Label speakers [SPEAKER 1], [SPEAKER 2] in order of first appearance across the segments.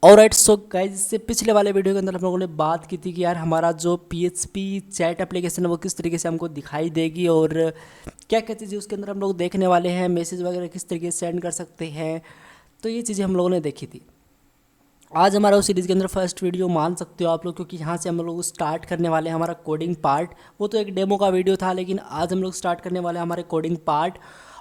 [SPEAKER 1] Alright so guys, इससे पिछले वाले वीडियो के अंदर हम लोगों ने बात की थी कि यार हमारा जो PHP चैट एप्लीकेशन है वो किस तरीके से हमको दिखाई देगी और क्या क्या चीज़ें उसके अंदर हम लोग देखने वाले हैं, मैसेज वगैरह किस तरीके से सेंड कर सकते हैं। तो ये चीज़ें हम लोगों ने देखी थी। आज हमारा उस सीरीज़ के अंदर फर्स्ट वीडियो मान सकते हो आप लोग, क्योंकि यहाँ से हम लोग स्टार्ट करने वाले हैं हमारा कोडिंग पार्ट। वो तो एक डेमो का वीडियो था, लेकिन आज हम लोग स्टार्ट करने वाले हैं हमारे कोडिंग पार्ट।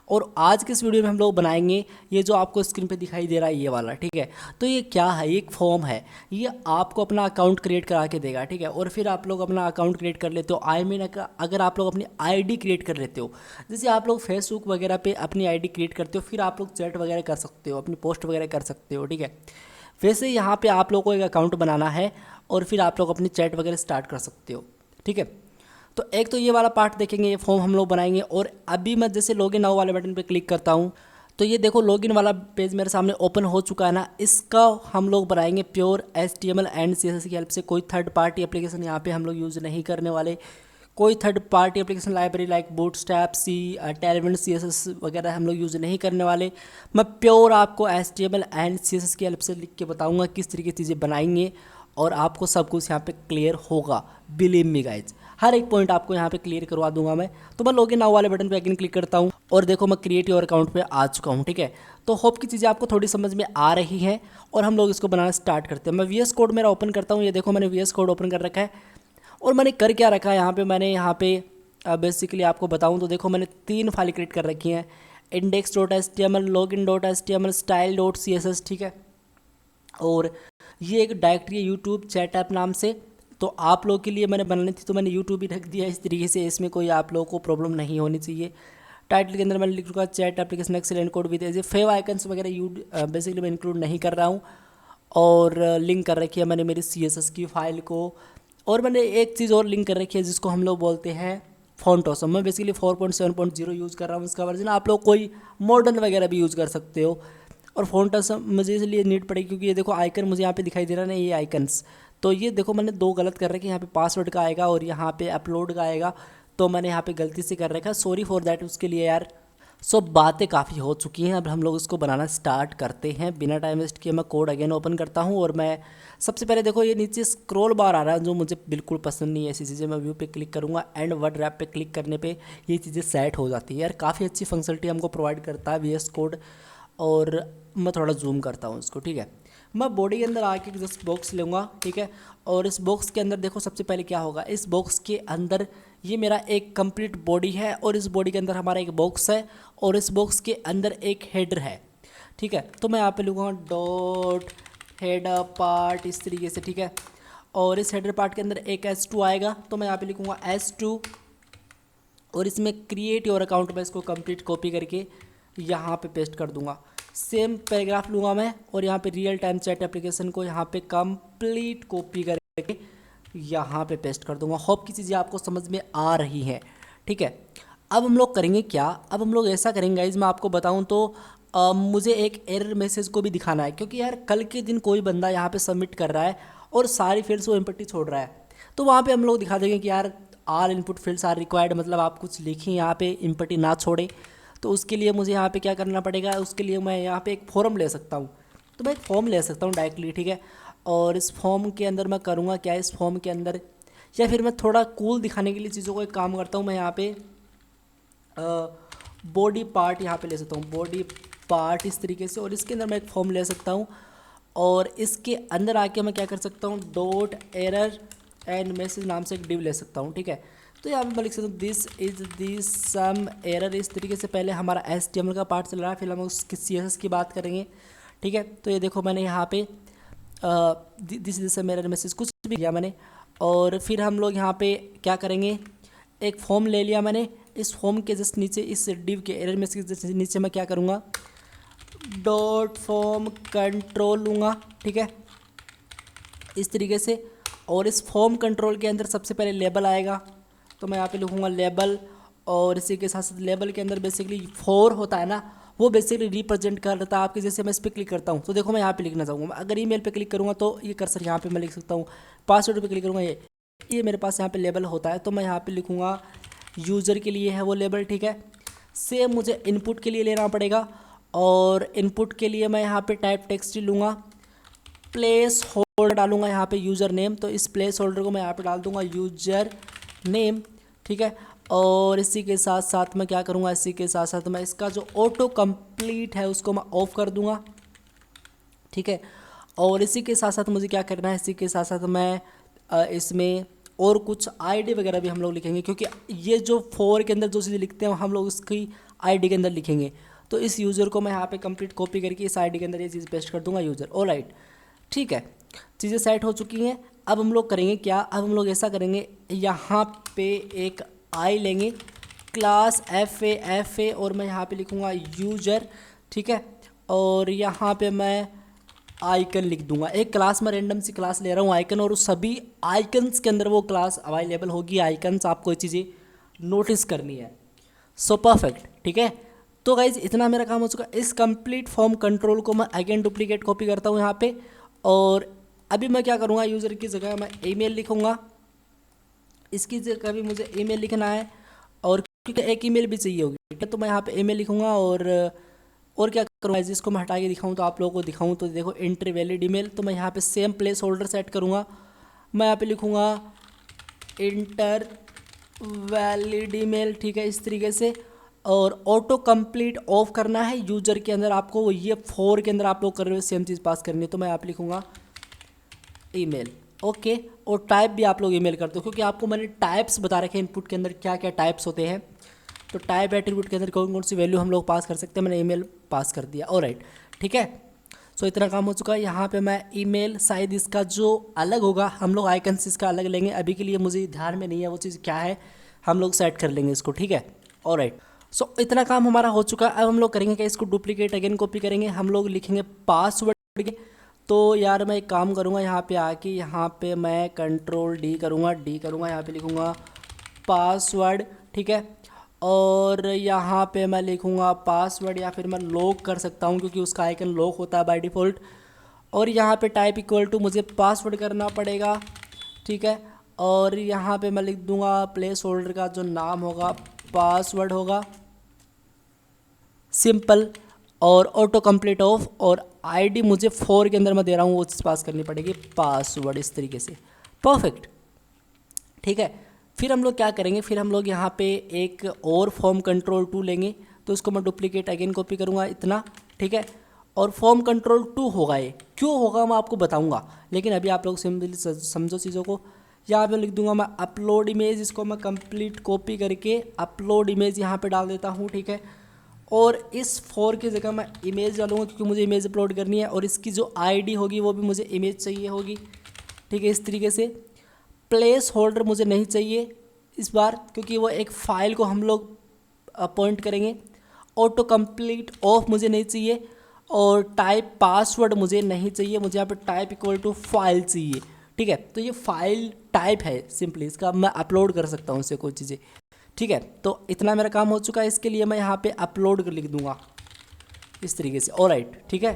[SPEAKER 1] और आज के इस वीडियो में हम लोग बनाएंगे ये जो आपको स्क्रीन पे दिखाई दे रहा है ये वाला, ठीक है। तो ये क्या है, ये एक फॉर्म है। ये आपको अपना अकाउंट क्रिएट करा के देगा, ठीक है। और फिर आप लोग अपना अकाउंट क्रिएट कर लेते हो। आई मीन अगर आप लोग अपनी आईडी क्रिएट कर लेते हो, जैसे आप लोग फेसबुक वगैरह पे अपनी आईडी क्रिएट करते हो, फिर आप लोग चैट वगैरह कर सकते हो, अपनी पोस्ट वगैरह कर सकते हो, ठीक है। वैसे यहाँ पे आप लोगों को एक अकाउंट बनाना है और फिर आप लोग अपनी चैट वगैरह स्टार्ट कर सकते हो, ठीक है। तो एक तो ये वाला पार्ट देखेंगे, ये फॉर्म हम लोग बनाएंगे। और अभी मैं जैसे लॉगिन नाउ वाले बटन पे क्लिक करता हूँ तो ये देखो लॉगिन वाला पेज मेरे सामने ओपन हो चुका है ना। इसका हम लोग बनाएंगे प्योर HTML एंड CSS की हेल्प से। कोई थर्ड पार्टी एप्लीकेशन यहाँ पे हम लोग यूज़ नहीं करने वाले। कोई third party application library like bootstrap, Tailwind, CSS वगैरह हम लोग यूज़ नहीं करने वाले। मैं प्योर आपको HTML एंड CSS की हेल्प से लिख के बताऊंगा किस तरीके की चीज़ें बनाएंगे और आपको सब कुछ यहाँ पे क्लियर होगा। बिलीव मी गाइज, हर एक पॉइंट आपको यहाँ पे क्लियर करवा दूंगा मैं। तो मैं लॉगिन नाउ वाले बटन पे अगेन क्लिक करता हूँ और देखो मैं क्रिएट योर अकाउंट पे आ चुका हूँ, ठीक है। तो होप की चीज़ें आपको थोड़ी समझ में आ रही हैं और हम लोग इसको बनाना स्टार्ट करते हैं। मैं VS कोड मेरा ओपन करता हूँ। ये देखो मैंने VS कोड ओपन कर रखा है और मैंने कर क्या रखा है यहाँ पे बेसिकली आपको बताऊँ तो देखो मैंने 3 फाइल क्रिएट कर रखी हैं। index.html, login.html, style.css, ठीक है। और ये एक डायरेक्टरी है यूट्यूब चैट ऐप नाम से। तो आप लोग के लिए मैंने बनानी थी तो मैंने यूट्यूब ही रख दिया इस तरीके से, इसमें कोई आप लोगों को प्रॉब्लम नहीं होनी चाहिए। टाइटल के अंदर मैंने लिख रखा chat application excellent code with as a favicons वगैरह बेसिकली मैं इंक्लूड नहीं कर रहा हूँ। और लिंक कर रखी है मैंने मेरी CSS की फ़ाइल को। और मैंने एक चीज़ और लिंक कर रखी है जिसको हम लोग बोलते हैं फ़ॉन्ट ऑसम। मैं बेसिकली 4.7.0 यूज़ कर रहा हूँ इसका वर्जन। आप लोग कोई मॉडर्न वगैरह भी यूज़ कर सकते हो। और फ़ॉन्ट ऑसम मुझे इसलिए नीड पड़ेगी क्योंकि ये देखो आइकन मुझे यहाँ पे दिखाई दे रहा है ना, ये आइकन्स। तो ये देखो मैंने 2 गलत कर रखे हैं, यहाँ पे पासवर्ड का आएगा और यहाँ पे अपलोड का आएगा। तो मैंने यहाँ पे गलती से कर रखा है, सॉरी फॉर दैट उसके लिए यार। सो बातें काफ़ी हो चुकी हैं, अब हम लोग इसको बनाना स्टार्ट करते हैं। बिना टाइम वेस्ट किए मैं कोड अगेन ओपन करता हूँ और मैं सबसे पहले देखो ये नीचे स्क्रॉल बार आ रहा है जो मुझे बिल्कुल पसंद नहीं है। ऐसी चीज़ें मैं व्यू पे क्लिक करूँगा एंड वर्ड रैप पे क्लिक करने पे ये चीज़ें सेट हो जाती है यार। काफ़ी अच्छी फंक्शनलिटी हमको प्रोवाइड करता है VS कोड। और मैं थोड़ा जूम करता हूँ इसको, ठीक है। मैं बॉडी के अंदर आके जस्ट बॉक्स लूँगा, ठीक है। और इस बॉक्स के अंदर देखो सबसे पहले क्या होगा, इस बॉक्स के अंदर ये मेरा एक कंप्लीट बॉडी है और इस बॉडी के अंदर हमारा एक बॉक्स है और इस बॉक्स के अंदर एक हेडर है, ठीक है। तो मैं यहाँ पे लूँगा डॉट हेडर पार्ट इस तरीके से, ठीक है। और इस हेडर पार्ट के अंदर एक S2 आएगा तो मैं यहाँ पे लिखूँगा S2 और इसमें क्रिएट योर अकाउंट में इसको कंप्लीट कॉपी करके यहाँ पे पेस्ट कर दूंगा। सेम पैराग्राफ लूँगा मैं और यहाँ पे रियल टाइम चैट एप्लीकेशन को यहाँ पे कंप्लीट कॉपी करके यहाँ पे पेस्ट कर दूंगा। होप की चीज़ें आपको समझ में आ रही हैं, ठीक है। अब हम लोग करेंगे क्या, अब हम लोग ऐसा करेंगे गाइस, मैं आपको बताऊँ तो मुझे एक एरर मैसेज को भी दिखाना है क्योंकि यार कल के दिन कोई बंदा यहाँ पे सबमिट कर रहा है और सारी फील्ड्स वो एम्प्टी छोड़ रहा है। तो वहाँ पे हम लोग दिखा देंगे कि यार आल इनपुट फील्ड्स आर रिक्वायर्ड, मतलब आप कुछ लिखें यहाँ पे एम्प्टी ना छोड़ें। तो उसके लिए मुझे यहाँ पे क्या करना पड़ेगा, उसके लिए मैं यहाँ पे एक फॉर्म ले सकता हूँ। तो मैं एक फॉर्म ले सकता हूँ डायरेक्टली, ठीक है। और इस फॉर्म के अंदर मैं करूँगा क्या, इस फॉर्म के अंदर या फिर मैं थोड़ा कूल दिखाने के लिए चीज़ों को एक काम करता हूँ, मैं यहाँ पे बॉडी पार्ट यहाँ पे ले सकता हूँ, बॉडी पार्ट इस तरीके से। और इसके अंदर मैं एक फॉर्म ले सकता हूँ और इसके अंदर आके मैं क्या कर सकता हूँ, डॉट एरर एंड मैसेज नाम से एक डिव ले सकता हूँ, ठीक है। तो यहाँ पे मैं लिख सकता हूँ this is this some error इस तरीके से। पहले हमारा HTML का पार्ट चल रहा है, फिर हम उसकी CSS की बात करेंगे, ठीक है। तो ये देखो मैंने यहाँ पे this is some error message कुछ भी किया मैंने। और फिर हम लोग यहाँ पे क्या करेंगे, एक फॉर्म ले लिया मैंने। इस फॉर्म के जस्ट नीचे इस डिव के एरर मैसेज के नीचे मैं क्या करूँगा, डॉट फॉर्म कंट्रोल लूँगा, ठीक है, इस तरीके से। और इस फॉर्म कंट्रोल के अंदर सबसे पहले लेबल आएगा तो मैं यहाँ पे लिखूँगा लेबल। और इसी के साथ साथ लेबल के अंदर बेसिकली 4 होता है ना, वो बेसिकली रिप्रेजेंट करता है आपके। जैसे मैं इस पर क्लिक करता हूँ तो देखो मैं यहाँ पे लिखना चाहूँगा, अगर ईमेल पे क्लिक करूँगा तो ये कर्सर यहाँ पे मैं लिख सकता हूँ। पासवर्ड पे क्लिक करूँगा ये मेरे पास यहाँ पे लेबल होता है तो मैं यहाँ पे लिखूँगा यूज़र के लिए है वो लेबल, ठीक है। सेम मुझे इनपुट के लिए लेना पड़ेगा और इनपुट के लिए मैं यहाँ पे टाइप टेक्स्ट लूँगा प्लेस होल्डर डालूंगा यहाँ पे यूज़र नेम, तो इस प्लेस होल्डर को मैं यहाँ पे डाल दूंगा यूज़र नेम, ठीक है। और इसी के साथ साथ मैं क्या करूँगा, इसी के साथ साथ मैं इसका जो ऑटो कंप्लीट है उसको मैं ऑफ कर दूंगा, ठीक है। और इसी के साथ साथ मुझे क्या करना है, इसी के साथ साथ मैं इसमें और कुछ आईडी वगैरह भी हम लोग लिखेंगे, क्योंकि ये जो फॉर के अंदर जो चीज़ें लिखते हैं हम लोग उसकी आईडी के अंदर लिखेंगे। तो इस यूज़र को मैं यहाँ पे कंप्लीट कॉपी करके इस आईडी के अंदर ये चीज़ पेस्ट कर दूंगा, यूज़र। ऑलराइट, ठीक है, चीज़ें सेट हो चुकी हैं। अब हम लोग करेंगे क्या, अब हम लोग ऐसा करेंगे, यहाँ पे एक आई लेंगे, क्लास एफ ए और मैं यहाँ पे लिखूँगा यूजर, ठीक है। और यहाँ पे मैं आइकन लिख दूंगा, एक क्लास में रैंडम सी क्लास ले रहा हूँ आइकन, और उस सभी आइकन्स के अंदर वो क्लास अवेलेबल होगी। आइकन्स आपको ये चीज़ें नोटिस करनी है। सो परफेक्ट, ठीक है। तो गाइज इतना मेरा काम हो चुका है। इस कंप्लीट फॉर्म कंट्रोल को मैं अगेन डुप्लीकेट कॉपी करता हूँ यहाँ पे, और अभी मैं क्या करूँगा, यूज़र की जगह मैं ईमेल लिखूँगा, इसकी जगह भी मुझे ईमेल लिखना है, और क्योंकि एक ईमेल भी चाहिए होगी, ठीक है। तो मैं यहाँ पे ईमेल लिखूँगा, और क्या करूँगा, जिसको मैं हटा के दिखाऊँ तो आप लोगों को दिखाऊँ, तो देखो एंट्री वैलिड ईमेल, तो मैं यहाँ पे सेम प्लेस होल्डर सेट करूँगा। मैं यहाँ पे लिखूँगा इंटर वैलिड ईमेल, ठीक है, इस तरीके से। और ऑटो कंप्लीट ऑफ करना है यूजर के अंदर, आपको ये फॉर के अंदर आप लोग कर रहे हो सेम चीज़ पास करनी है। तो मैं यहाँ पे लिखूँगा ईमेल, ओके। और टाइप भी आप लोग ईमेल करते हो, क्योंकि आपको मैंने टाइप्स बता रखे हैं इनपुट के अंदर क्या क्या टाइप्स होते हैं। तो टाइप एट्रीब्यूट के अंदर कौन कौन सी वैल्यू हम लोग पास कर सकते हैं, मैंने ईमेल पास कर दिया। ऑलराइट, ठीक है। सो इतना काम हो चुका है। यहाँ पे मैं ईमेल शायद इसका जो अलग होगा, हम लोग आइकन्स इसका अलग लेंगे, अभी के लिए मुझे ध्यान में नहीं है वो चीज़ क्या है, हम लोग सेट कर लेंगे इसको, ठीक है। ऑलराइट, सो इतना काम हमारा हो चुका है। अब हम लोग करेंगे क्या, इसको डुप्लीकेट अगेन कॉपी करेंगे, हम लोग लिखेंगे पासवर्ड के। तो यार मैं एक काम करूँगा, यहाँ पे आके यहाँ पे मैं कंट्रोल डी करूँगा, यहाँ पे लिखूँगा पासवर्ड, ठीक है। और यहाँ पे मैं लिखूँगा पासवर्ड, या फिर मैं लॉक कर सकता हूँ क्योंकि उसका आइकन लॉक होता है बाय डिफ़ॉल्ट। और यहाँ पे टाइप इक्वल टू मुझे पासवर्ड करना पड़ेगा, ठीक है। और यहाँ पे मैं लिख दूँगा प्लेस होल्डर का जो नाम होगा पासवर्ड होगा, सिंपल, और ऑटो कंप्लीट ऑफ, और आईडी मुझे फॉर के अंदर मैं दे रहा हूँ वो चीज़ पास करनी पड़ेगी, पासवर्ड, इस तरीके से। परफेक्ट, ठीक है। फिर हम लोग क्या करेंगे, फिर हम लोग यहाँ पे एक और फॉर्म कंट्रोल 2 लेंगे, तो इसको मैं डुप्लीकेट अगेन कॉपी करूँगा इतना, ठीक है। और फॉर्म कंट्रोल 2 होगा, ये क्यों होगा मैं आपको बताऊँगा, लेकिन अभी आप लोग सिंपली समझो चीज़ों को। यहाँ पे लिख दूंगा मैं अपलोड इमेज, इसको मैं कंप्लीट कॉपी करके अपलोड इमेज यहाँ पे डाल देता हूँ, ठीक है। और इस फॉर की जगह मैं इमेज डालूंगा, क्योंकि मुझे इमेज अपलोड करनी है, और इसकी जो आईडी होगी वो भी मुझे इमेज चाहिए होगी, ठीक है, इस तरीके से। प्लेस होल्डर मुझे नहीं चाहिए इस बार, क्योंकि वो एक फ़ाइल को हम लोग अपॉइंट करेंगे। ऑटो कंप्लीट ऑफ मुझे नहीं चाहिए, और टाइप पासवर्ड मुझे नहीं चाहिए, मुझे यहाँ पे टाइप इक्वल टू फाइल चाहिए, ठीक है। तो ये फाइल टाइप है सिंपली, इसका मैं अपलोड कर सकता हूँ इससे कोई चीज़ें, ठीक है। तो इतना मेरा काम हो चुका है, इसके लिए मैं यहाँ पे अपलोड कर लिख दूँगा इस तरीके से। ऑलराइट, ठीक है।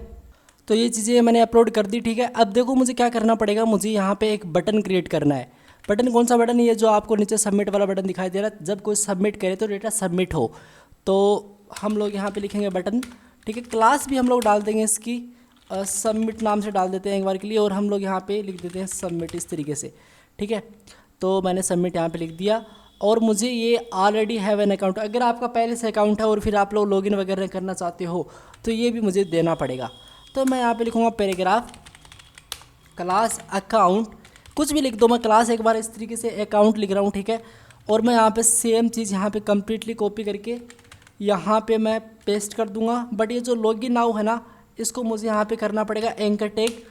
[SPEAKER 1] तो ये चीज़ें मैंने अपलोड कर दी, ठीक है। अब देखो मुझे क्या करना पड़ेगा, मुझे यहाँ पे एक बटन क्रिएट करना है। बटन कौन सा बटन है, ये जो आपको नीचे सबमिट वाला बटन दिखाई दे रहा है, जब कोई सबमिट करे तो डेटा सबमिट हो, तो हम लोग यहाँ पे लिखेंगे बटन, ठीक है। क्लास भी हम लोग डाल देंगे इसकी, सबमिट नाम से डाल देते हैं एक बार के लिए, और हम लोग यहाँ पे लिख देते हैं सबमिट, इस तरीके से, ठीक है। तो मैंने सबमिट यहाँ पे लिख दिया, और मुझे ये ऑलरेडी हैव एन अकाउंट, अगर आपका पहले से अकाउंट है और फिर आप लोग लॉगिन वगैरह करना चाहते हो तो ये भी मुझे देना पड़ेगा। तो मैं यहाँ पे लिखूँगा पैराग्राफ क्लास अकाउंट, कुछ भी लिख दो, मैं क्लास एक बार इस तरीके से अकाउंट लिख रहा हूँ, ठीक है। और मैं यहाँ पे सेम चीज़ यहाँ पे कम्प्लीटली कॉपी करके यहाँ पे मैं पेस्ट कर दूँगा। बट ये जो लॉगिन नाउ है ना, इसको मुझे यहाँ पे करना पड़ेगा एंकर टैग,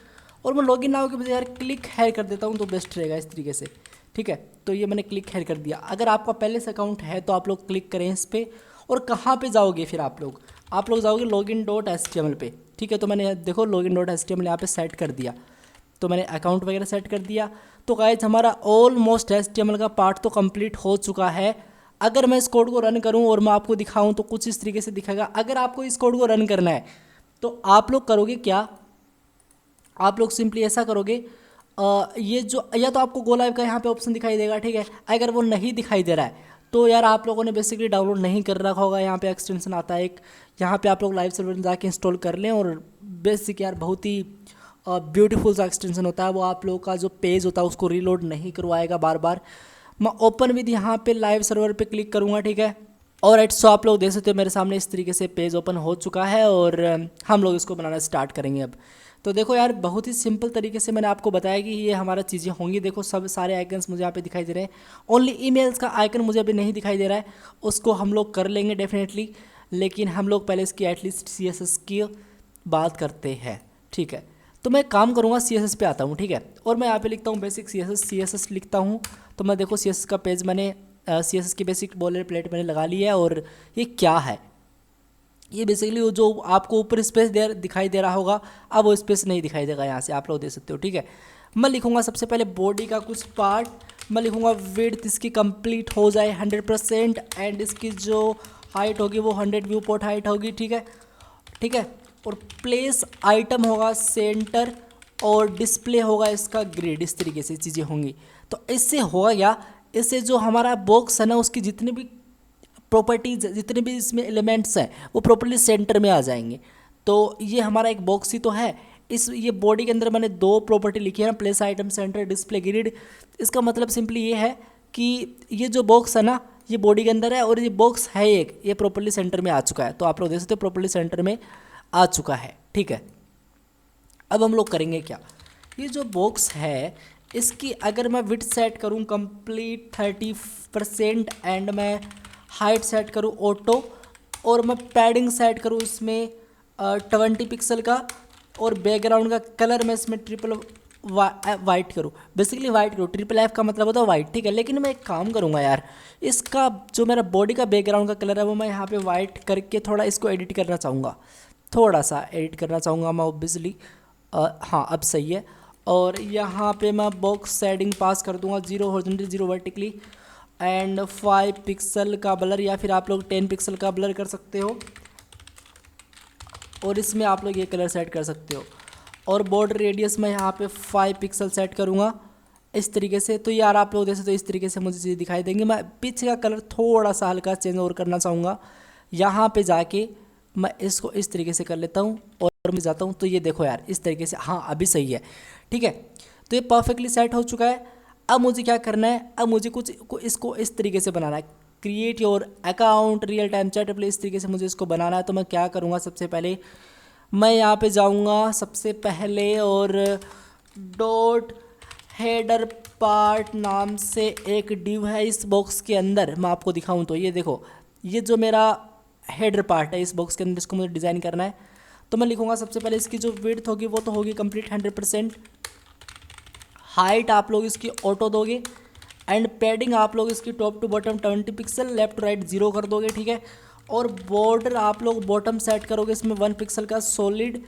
[SPEAKER 1] और मैं लॉगिन नाउ के बजाय यार क्लिक हेयर कर देता हूँ तो बेस्ट रहेगा इस तरीके से, ठीक है। तो ये मैंने क्लिक हेयर कर दिया। अगर आपका पहले से अकाउंट है तो आप लोग क्लिक करें इस पर, और कहाँ पे जाओगे फिर आप लोग जाओगे login.html पे, ठीक है। तो मैंने देखो login.html यहाँ पे सेट कर दिया, तो मैंने अकाउंट वगैरह सेट कर दिया। तो गाइस हमारा ऑलमोस्ट HTML का पार्ट तो कंप्लीट हो चुका है। अगर मैं इस कोड को रन करूं और मैं आपको दिखाऊं तो कुछ इस तरीके से दिखेगा। अगर आपको इस कोड को रन करना है तो आप लोग करोगे क्या, आप लोग सिंपली ऐसा करोगे, ये जो या तो आपको गो लाइव का यहाँ पे ऑप्शन दिखाई देगा, ठीक है। अगर वो नहीं दिखाई दे रहा है तो यार आप लोगों ने बेसिकली डाउनलोड नहीं कर रखा होगा। यहाँ पे एक्सटेंशन आता है एक, यहाँ पे आप लोग लाइव सर्वर में जाके इंस्टॉल कर लें, और बेसिक यार बहुत ही ब्यूटीफुल सा एक्सटेंशन होता है, वो आप लोगों का जो पेज होता है उसको रीलोड नहीं करवाएगा बार बार। मैं ओपन विद यहाँ पे लाइव सर्वर पे क्लिक करूँगा, ठीक है। और राइट, सो आप लोग देख सकते हो मेरे सामने इस तरीके से पेज ओपन हो चुका है और हम लोग इसको बनाना स्टार्ट करेंगे अब। तो देखो यार, बहुत ही सिंपल तरीके से मैंने आपको बताया कि ये हमारा चीज़ें होंगी। देखो सब सारे आइकन्स मुझे यहाँ पे दिखाई दे रहे हैं, ओनली ईमेल्स का आइकन मुझे अभी नहीं दिखाई दे रहा है, उसको हम लोग कर लेंगे डेफिनेटली। लेकिन हम लोग पहले इसकी एटलीस्ट CSS की बात करते हैं, ठीक है। तो मैं काम करूँगा, CSS पे आता हूँ, ठीक है। और मैं यहाँ पे लिखता हूँ बेसिक CSS लिखता हूँ। तो मैं देखो CSS का पेज मैंने CSS की बेसिक बॉलर प्लेट मैंने लगा ली है। और ये क्या है, ये बेसिकली वो जो आपको ऊपर स्पेस दिखाई दे रहा होगा, अब वो स्पेस नहीं दिखाई देगा, यहाँ से आप लोग देख सकते हो, ठीक है। मैं लिखूँगा सबसे पहले बॉडी का कुछ पार्ट, मैं लिखूँगा विड्थ इसकी कंप्लीट हो जाए 100% एंड इसकी जो हाइट होगी वो 100 व्यू पोर्ट हाइट होगी, ठीक है, ठीक है। और प्लेस आइटम होगा सेंटर और डिस्प्ले होगा इसका ग्रिड, इस तरीके से चीज़ें होंगी। तो इससे होगा क्या, इससे जो हमारा बॉक्स है ना उसकी जितनी भी प्रॉपर्टीज, जितने भी इसमें एलिमेंट्स हैं वो प्रॉपर्ली सेंटर में आ जाएंगे। तो ये हमारा एक बॉक्स ही तो है। ये बॉडी के अंदर मैंने 2 प्रॉपर्टी लिखी है ना, place item centre display grid. इसका मतलब सिंपली ये है कि ये जो बॉक्स है ना ये बॉडी के अंदर है और ये बॉक्स है एक, ये प्रॉपर्ली सेंटर में आ चुका है। तो आप लोग देख सकते हो प्रॉपर्ली सेंटर में आ चुका है, ठीक है। अब हम लोग करेंगे क्या, ये जो बॉक्स है इसकी अगर मैं विड्थ सेट करूँ कंप्लीट 30% एंड मैं हाइट सेट करूँ ऑटो, और मैं पैडिंग सेट करूँ इसमें 20 पिक्सल का, और बैकग्राउंड का कलर मैं इसमें ट्रिपल वाइट करूँ, बेसिकली वाइट करूँ, FFF का मतलब होता है वाइट, ठीक है। लेकिन मैं एक काम करूँगा यार, इसका जो मेरा बॉडी का बैकग्राउंड का कलर है वो मैं यहाँ पे वाइट करके थोड़ा इसको एडिट करना चाहूँगा, थोड़ा सा एडिट करना चाहूँगा मैं ऑब्वियसली। हाँ अब सही है। और यहाँ पे मैं बॉक्स शेडिंग पास कर दूँगा 0 हॉरिजॉन्टली 0 वर्टिकली एंड 5 पिक्सल का ब्लर, या फिर आप लोग 10 पिक्सल का ब्लर कर सकते हो। और इसमें आप लोग ये कलर सेट कर सकते हो। और बॉर्डर रेडियस मैं यहाँ पे 5 पिक्सल सेट करूँगा इस तरीके से। तो यार आप लोग जैसे तो इस तरीके से मुझे चीज़ दिखाई देंगे। मैं पीछे का कलर थोड़ा सा हल्का चेंज और करना चाहूँगा, यहाँ पे जाके मैं इसको इस तरीके से कर लेता हूँ और मैं जाता हूँ। तो ये देखो यार इस तरीके से, हाँ अभी सही है, ठीक है। तो ये परफेक्टली सेट हो चुका है। अब मुझे क्या करना है, अब मुझे इसको इस तरीके से बनाना है, create your account real time chat play, इस तरीके से मुझे इसको बनाना है। तो मैं क्या करूँगा, सबसे पहले मैं यहाँ पे जाऊँगा सबसे पहले और डॉट हेडर पार्ट नाम से एक डिव है इस बॉक्स के अंदर। मैं आपको दिखाऊँ तो ये देखो, ये जो मेरा हेडर पार्ट है इस बॉक्स के अंदर, इसको मुझे डिज़ाइन करना है। तो मैं लिखूँगा सबसे पहले इसकी जो विड्थ होगी वो तो होगी कंप्लीट 100%, हाइट आप लोग इसकी ऑटो दोगे एंड पैडिंग आप लोग इसकी top to bottom 20 pixel, left to right 0 कर दोगे, ठीक है। और बॉर्डर आप लोग बॉटम सेट करोगे इसमें 1 पिक्सल का सॉलिड,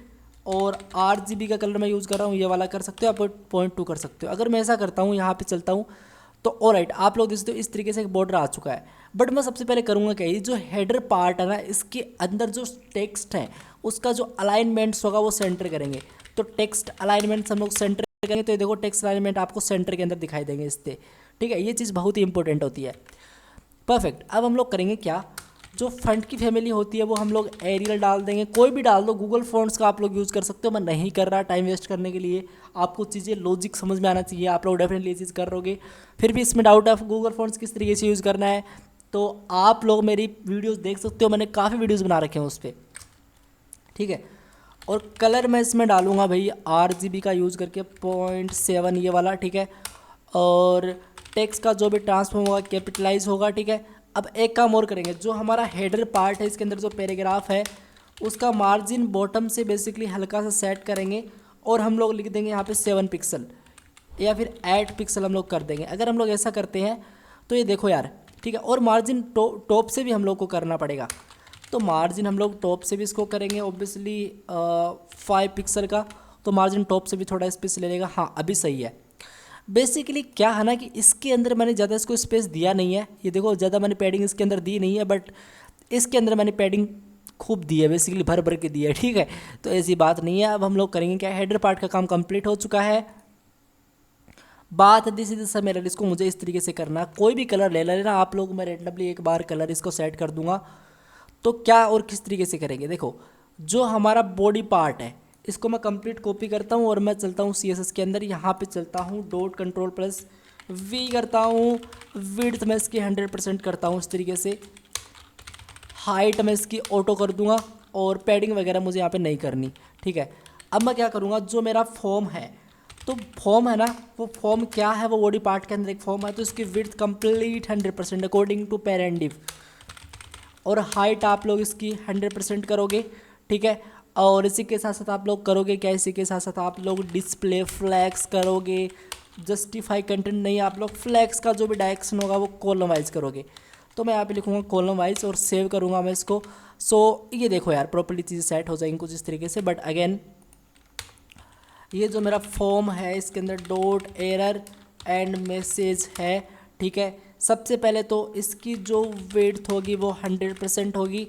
[SPEAKER 1] और RGB का कलर मैं यूज़ कर रहा हूँ, ये वाला कर सकते हो, आप 0.2 कर सकते हो। अगर मैं ऐसा करता हूँ, यहाँ पे चलता हूँ तो ऑलराइट आप लोग देखते हो इस तरीके से एक बॉर्डर आ चुका है। बट मैं सबसे पहले करूँगा क्या, ये जो हेडर पार्ट है ना इसके अंदर जो टेक्स्ट है उसका जो अलाइनमेंट्स होगा वो सेंटर करेंगे। तो टेक्स्ट अलाइनमेंट्स हम लोग सेंटर करेंगे। तो ये देखो टेक्स्ट अलाइनमेंट आपको सेंटर के अंदर दिखाई देंगे इससे, ठीक है। ये चीज़ बहुत ही इंपॉर्टेंट होती है। परफेक्ट। अब हम लोग करेंगे क्या, जो फ्रंट की फैमिली होती है वो हम लोग एरियल डाल देंगे, कोई भी डाल दो, गूगल फॉन्ट्स का आप लोग यूज़ कर सकते हो। मैं नहीं कर रहा टाइम वेस्ट करने के लिए, आपको चीज़ें लॉजिक समझ में आना चाहिए, आप लोग डेफिनेटली ये चीज़ करोगे। फिर भी इसमें डाउट है गूगल फॉन्ट्स किस तरीके से यूज़ करना है, तो आप लोग मेरी वीडियोज़ देख सकते हो, मैंने काफ़ी वीडियोज़ बना रखे हैं उस पर, ठीक है। और कलर मैं इसमें डालूंगा भाई RGB का यूज़ करके 0.7 ये वाला, ठीक है। और टेक्स्ट का जो भी ट्रांसफॉर्म होगा कैपिटलाइज होगा, ठीक है। अब एक काम और करेंगे, जो हमारा हेडर पार्ट है इसके अंदर जो पैराग्राफ है उसका मार्जिन बॉटम से बेसिकली हल्का सा सेट करेंगे और हम लोग लिख देंगे यहाँ पे 7 पिक्सल या फिर 8 पिक्सल हम लोग कर देंगे। अगर हम लोग ऐसा करते हैं तो ये देखो यार, ठीक है। और मार्जिन टॉप से भी हम लोग को करना पड़ेगा, तो मार्जिन हम लोग टॉप से भी इसको करेंगे ऑब्वियसली 5 पिक्सल का, तो मार्जिन टॉप से भी थोड़ा स्पेस ले लेगा। हाँ अभी सही है। बेसिकली क्या है ना कि इसके अंदर मैंने ज़्यादा इसको स्पेस दिया नहीं है, ये देखो ज़्यादा मैंने पैडिंग इसके अंदर दी नहीं है, बट इसके अंदर मैंने पैडिंग खूब दी है, बेसिकली भर भर के दी है, ठीक है। तो ऐसी बात नहीं है। अब हम लोग करेंगे क्या, हेडर पार्ट का काम कंप्लीट हो चुका है। बात है सीधे सा मेरा, इसको मुझे इस तरीके से करना, कोई भी कलर ले लेना आप लोग, मैं रेंडमली एक बार कलर इसको सेट कर दूंगा। तो क्या और किस तरीके से करेंगे, देखो जो हमारा बॉडी पार्ट है, इसको मैं कंप्लीट कॉपी करता हूँ और मैं चलता हूँ CSS के अंदर, यहाँ पे चलता हूँ डॉट कंट्रोल प्लस V करता हूँ, विड्थ मैं इसकी 100% करता हूँ इस तरीके से, हाइट मैं इसकी ऑटो कर दूंगा और पैडिंग वगैरह मुझे यहाँ पे नहीं करनी। ठीक है, अब मैं क्या करूँगा, जो मेरा फॉर्म है, तो फॉर्म है ना, वो फॉर्म क्या है, वो बॉडी पार्ट के अंदर एक फॉर्म है, तो इसकी विड्थ कंप्लीट 100% अकॉर्डिंग टू पेरेंडिव, और हाइट आप लोग इसकी 100% करोगे। ठीक है, और इसी के साथ साथ आप लोग करोगे क्या, इसी के साथ साथ आप लोग डिस्प्ले फ्लैक्स करोगे, जस्टिफाई कंटेंट नहीं, आप लोग फ्लैक्स का जो भी डायरेक्शन होगा वो कॉलम वाइज करोगे। तो मैं यहाँ पे लिखूँगा कॉलम वाइज और सेव करूँगा मैं इसको। सो ये देखो यार प्रॉपर्ली चीज़ें सेट हो जाएंगी कुछ इस तरीके से। बट अगेन ये जो मेरा फॉर्म है इसके अंदर डॉट एरर एंड मैसेज है। ठीक है, सबसे पहले तो इसकी जो विड्थ होगी वो 100% होगी,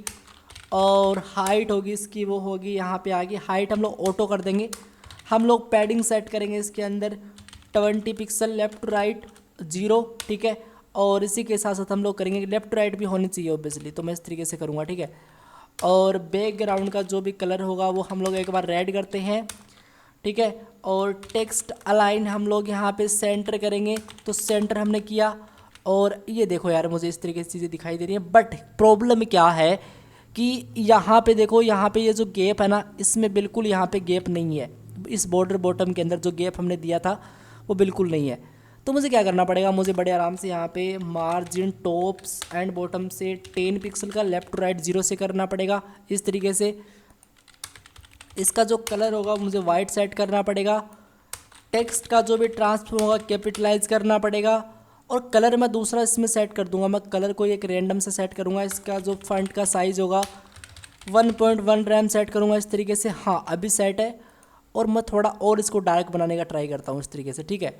[SPEAKER 1] और हाइट होगी इसकी वो होगी यहाँ पे आगे, हाइट हम लोग ऑटो कर देंगे। हम लोग पैडिंग सेट करेंगे इसके अंदर 20 पिक्सल लेफ्ट टू राइट 0। ठीक है, और इसी के साथ साथ हम लोग करेंगे लेफ्ट टू राइट भी होनी चाहिए ऑब्वियसली, तो मैं इस तरीके से करूँगा। ठीक है, और बैकग्राउंड का जो भी कलर होगा वो हम लोग एक बार रेड करते हैं। ठीक है, और टेक्स्ट अलाइन हम लोग यहाँ पे सेंटर करेंगे, तो सेंटर हमने किया। और ये देखो यार मुझे इस तरीके से चीज़ें दिखाई दे रही हैं, बट प्रॉब्लम क्या है कि यहाँ पे देखो, यहाँ पे ये जो गैप है ना, इसमें बिल्कुल यहाँ पे गैप नहीं है, इस बॉर्डर बॉटम के अंदर जो गैप हमने दिया था वो बिल्कुल नहीं है। तो मुझे क्या करना पड़ेगा, मुझे बड़े आराम से यहाँ पे मार्जिन टॉप्स एंड बॉटम से 10 पिक्सल का लेफ्ट टू राइट 0 से करना पड़ेगा इस तरीके से। इसका जो कलर होगा मुझे वाइट सेट करना पड़ेगा, टेक्स्ट का जो भी ट्रांसफॉर्म होगा कैपिटलाइज करना पड़ेगा, और कलर मैं दूसरा इसमें सेट कर दूंगा, मैं कलर को एक रैंडम से सेट करूंगा। इसका जो फंट का साइज़ होगा 1.1 रैम सेट करूंगा इस तरीके से। हाँ अभी सेट है, और मैं थोड़ा और इसको डार्क बनाने का ट्राई करता हूँ इस तरीके से। ठीक है,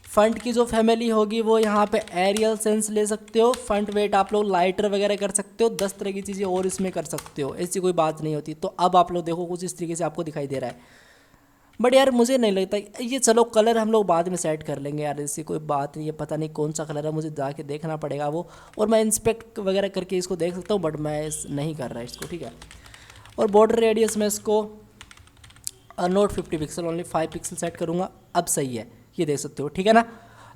[SPEAKER 1] फंट की जो फैमिली होगी वो यहाँ पे एरियल सेंस ले सकते हो, फंट वेट आप लोग लाइटर वगैरह कर सकते हो, 10 तरह की चीज़ें और इसमें कर सकते हो, ऐसी कोई बात नहीं होती। तो अब आप लोग देखो कुछ इस तरीके से आपको दिखाई दे रहा है। बट यार मुझे नहीं लगता ये, चलो कलर हम लोग बाद में सेट कर लेंगे यार, इससे कोई बात नहीं है। पता नहीं कौन सा कलर है, मुझे जाके देखना पड़ेगा वो, और मैं इंस्पेक्ट वगैरह करके इसको देख सकता हूँ, बट मैं नहीं कर रहा इसको। ठीक है, और बॉर्डर रेडियस में इसको note 50 pixel only 5 pixel set करूँगा। अब सही है, ये देख सकते हो। ठीक है ना,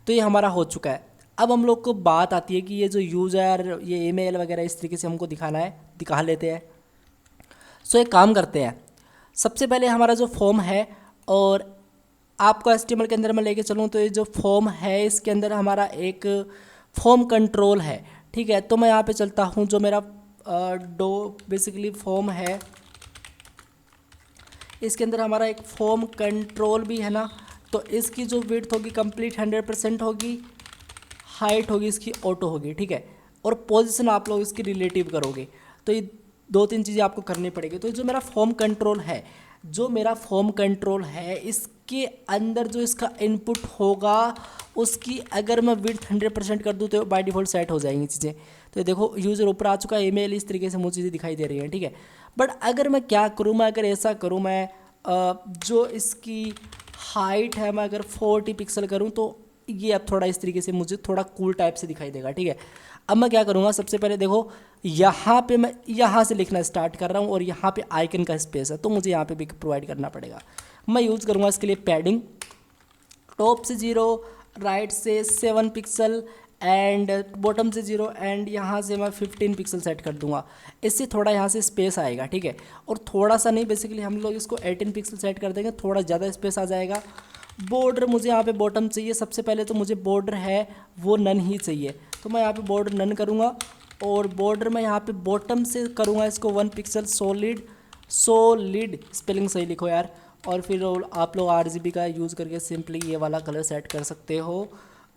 [SPEAKER 1] तो ये हमारा हो चुका है। अब हम लोग को बात आती है कि ये जो यूज़र ये ईमेल वगैरह इस तरीके से हमको दिखाना है, दिखा लेते हैं। सो एक काम करते हैं, सबसे पहले हमारा जो फॉर्म है, और आपको HTML के अंदर मैं लेके चलूँ तो ये जो फॉर्म है इसके अंदर हमारा एक फॉर्म कंट्रोल है। ठीक है, तो मैं यहाँ पे चलता हूँ, जो मेरा बेसिकली फॉर्म है इसके अंदर हमारा एक फॉर्म कंट्रोल भी है ना, तो इसकी जो विड्थ होगी कंप्लीट 100% होगी, हाइट होगी इसकी ऑटो होगी। ठीक है, और पोजीशन आप लोग इसकी रिलेटिव करोगे, तो ये 2-3 चीज़ें आपको करनी पड़ेगी। तो जो मेरा फॉर्म कंट्रोल है, इसके अंदर जो इसका इनपुट होगा उसकी अगर मैं विड्थ 100% कर दूँ तो बाय डिफ़ॉल्ट सेट हो जाएंगी चीज़ें। तो देखो यूज़र ऊपर आ चुका है, ईमेल इस तरीके से मुझे चीज़ें दिखाई दे रही हैं। ठीक है, बट अगर मैं क्या करूँ, मैं अगर ऐसा करूँ, मैं जो इसकी हाइट है मैं अगर 40 पिक्सल करूँ तो ये अब थोड़ा इस तरीके से मुझे थोड़ा कूल टाइप से दिखाई देगा। ठीक है, अब मैं क्या करूँगा, सबसे पहले देखो यहाँ पे मैं यहाँ से लिखना स्टार्ट कर रहा हूँ, और यहाँ पे आइकन का स्पेस है तो मुझे यहाँ पे भी प्रोवाइड करना पड़ेगा। मैं यूज़ करूँगा इसके लिए पैडिंग, टॉप से 0, राइट से 7 पिक्सल एंड बॉटम से 0, एंड यहाँ से मैं 15 पिक्सल सेट कर दूंगा। इससे थोड़ा यहाँ से स्पेस आएगा। ठीक है, और थोड़ा सा नहीं, बेसिकली हम लोग इसको 18 पिक्सल सेट कर देंगे, थोड़ा ज़्यादा स्पेस आ जाएगा। बॉर्डर मुझे यहाँ पे बॉटम चाहिए, सबसे पहले तो मुझे बॉर्डर है वो नन ही चाहिए, तो मैं यहाँ पे बॉर्डर नन करूँगा, और बॉर्डर मैं यहाँ पे बॉटम से करूँगा इसको 1 पिक्सल सॉलिड स्पेलिंग सही लिखो यार। और फिर आप लोग RGB का यूज़ करके सिंपली ये वाला कलर सेट कर सकते हो,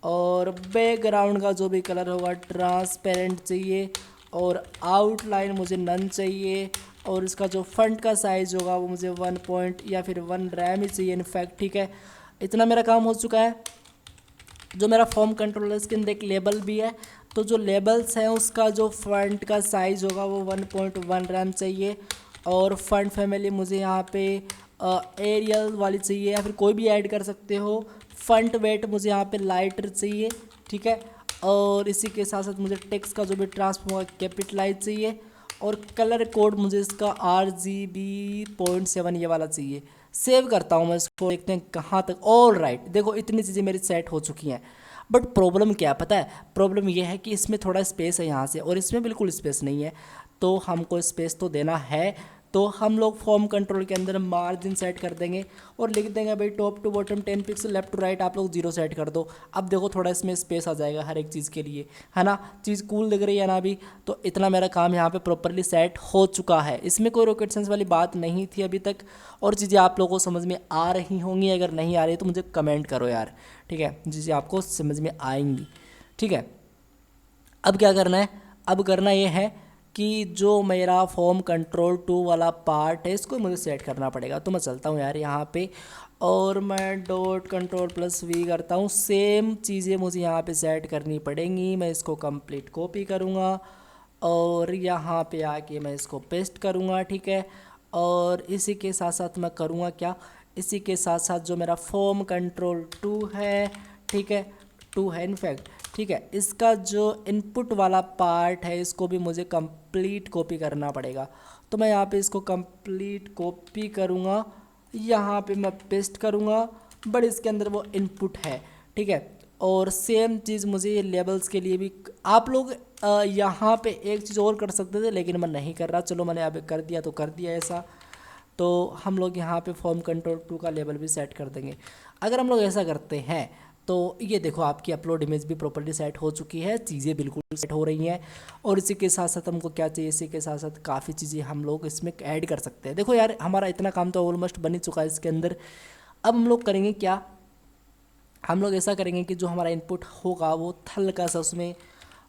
[SPEAKER 1] और बैकग्राउंड का जो भी कलर होगा ट्रांसपेरेंट चाहिए, और आउटलाइन मुझे नन चाहिए, और इसका जो फ्रंट का साइज़ होगा वो मुझे 1 पॉइंट या फिर 1 रैम ही चाहिए इनफैक्ट। ठीक है, इतना मेरा काम हो चुका है। जो मेरा फॉर्म कंट्रोलर इसके अंदर एक लेबल भी है, तो जो लेबल्स हैं उसका जो फ्रंट का साइज़ होगा वो 1.1 रैम चाहिए, और फ्रंट फैमिली मुझे यहाँ पे एरियल वाली चाहिए या फिर कोई भी ऐड कर सकते हो। फ्रंट वेट मुझे यहाँ पे लाइटर चाहिए। ठीक है, और इसी के साथ साथ मुझे टेक्स्ट का जो भी ट्रांसफॉर्म होगा कैपिटलाइज चाहिए, और कलर कोड मुझे इसका RGB.7 ये वाला चाहिए। सेव करता हूँ मैं इसको, देखते हैं कहाँ तक। ऑल राइट, देखो इतनी चीज़ें मेरी सेट हो चुकी हैं। बट प्रॉब्लम क्या है पता है? प्रॉब्लम ये है कि इसमें थोड़ा स्पेस है यहाँ से और इसमें बिल्कुल स्पेस नहीं है। तो हमको स्पेस तो देना है, तो हम लोग फॉर्म कंट्रोल के अंदर मार्जिन सेट कर देंगे और लिख देंगे भाई top to bottom 10 pixel, left to right आप लोग 0 सेट कर दो। अब देखो थोड़ा इसमें स्पेस आ जाएगा हर एक चीज़ के लिए, है ना? चीज़ कूल दिख रही है ना अभी? तो इतना मेरा काम यहाँ पे प्रॉपरली सेट हो चुका है। इसमें कोई रॉकेट साइंस वाली बात नहीं थी अभी तक, और चीज़ें आप लोगों को समझ में आ रही होंगी। अगर नहीं आ रही तो मुझे कमेंट करो यार, ठीक है, जिससे आपको समझ में आएंगी, ठीक है। अब क्या करना है? अब करना ये है कि जो मेरा फॉर्म कंट्रोल 2 वाला पार्ट है इसको मुझे सेट करना पड़ेगा। तो मैं चलता हूँ यार यहाँ पे और मैं डॉट कंट्रोल प्लस वी करता हूँ। सेम चीज़ें मुझे यहाँ पे सेट करनी पड़ेंगी। मैं इसको कंप्लीट कॉपी करूँगा और यहाँ पे आके मैं इसको पेस्ट करूँगा, ठीक है। और इसी के साथ साथ मैं करूँगा क्या, इसी के साथ साथ जो मेरा फॉर्म कंट्रोल 2 है, ठीक है, 2 है इनफैक्ट, ठीक है, इसका जो इनपुट वाला पार्ट है इसको भी मुझे कंप्लीट कॉपी करना पड़ेगा। तो मैं यहाँ पे इसको कंप्लीट कॉपी करूँगा, यहाँ पे मैं पेस्ट करूँगा, बट इसके अंदर वो इनपुट है, ठीक है। और सेम चीज़ मुझे ये लेबल्स के लिए भी आप लोग यहाँ पे एक चीज़ और कर सकते थे, लेकिन मैं नहीं कर रहा। चलो मैंने अभी कर दिया तो कर दिया ऐसा। तो हम लोग यहाँ पे फॉर्म कंट्रोल 2 का लेबल भी सेट कर देंगे। अगर हम लोग ऐसा करते हैं तो ये देखो आपकी अपलोड इमेज भी प्रॉपर्ली सेट हो चुकी है, चीज़ें बिल्कुल सेट हो रही हैं। और इसी के साथ साथ हमको क्या चाहिए, इसी के साथ साथ काफ़ी चीज़ें हम लोग इसमें ऐड कर सकते हैं। देखो यार हमारा इतना काम तो ऑलमोस्ट बन ही चुका है इसके अंदर। अब हम लोग करेंगे क्या, हम लोग ऐसा करेंगे कि जो हमारा इनपुट होगा वो हल्का सा उसमें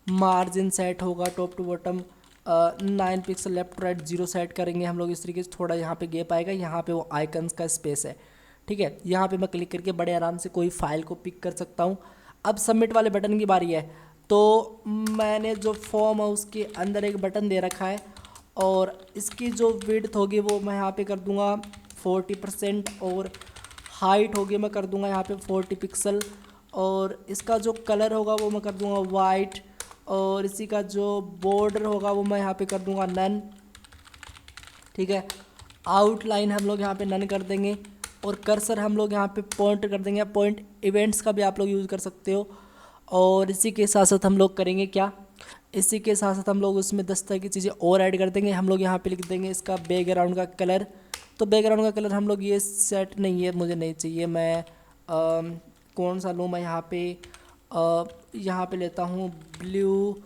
[SPEAKER 1] मार्जिन सेट होगा, top to bottom 9 pixel, left to right 0 set करेंगे हम लोग इस तरीके से। थोड़ा यहाँ पे गैप आएगा, यहाँ पे वो आइकन्स का स्पेस है, ठीक है। यहाँ पे मैं क्लिक करके बड़े आराम से कोई फाइल को पिक कर सकता हूँ। अब सबमिट वाले बटन की बारी है। तो मैंने जो फॉर्म है उसके अंदर एक बटन दे रखा है और इसकी जो विड्थ होगी वो मैं यहाँ पे कर दूँगा 40% और हाइट होगी मैं कर दूँगा यहाँ पे 40 पिक्सल और इसका जो कलर होगा वो मैं कर दूँगा वाइट और इसी का जो बॉर्डर होगा वो मैं यहाँ पे कर दूँगा नन, ठीक है। आउटलाइन हम लोग यहाँ पे नन कर देंगे और कर्सर हम लोग यहाँ पे पॉइंट कर देंगे। पॉइंट इवेंट्स का भी आप लोग यूज़ कर सकते हो। और इसी के साथ साथ हम लोग करेंगे क्या, इसी के साथ साथ हम लोग उसमें 10 तरह की चीज़ें और ऐड कर देंगे। हम लोग यहाँ पे लिख देंगे इसका बैकग्राउंड का कलर। तो बैकग्राउंड का कलर हम लोग ये सेट नहीं है, मुझे नहीं चाहिए। मैं कौन सा लूँ, मैं यहाँ पे लेता हूँ ब्लू।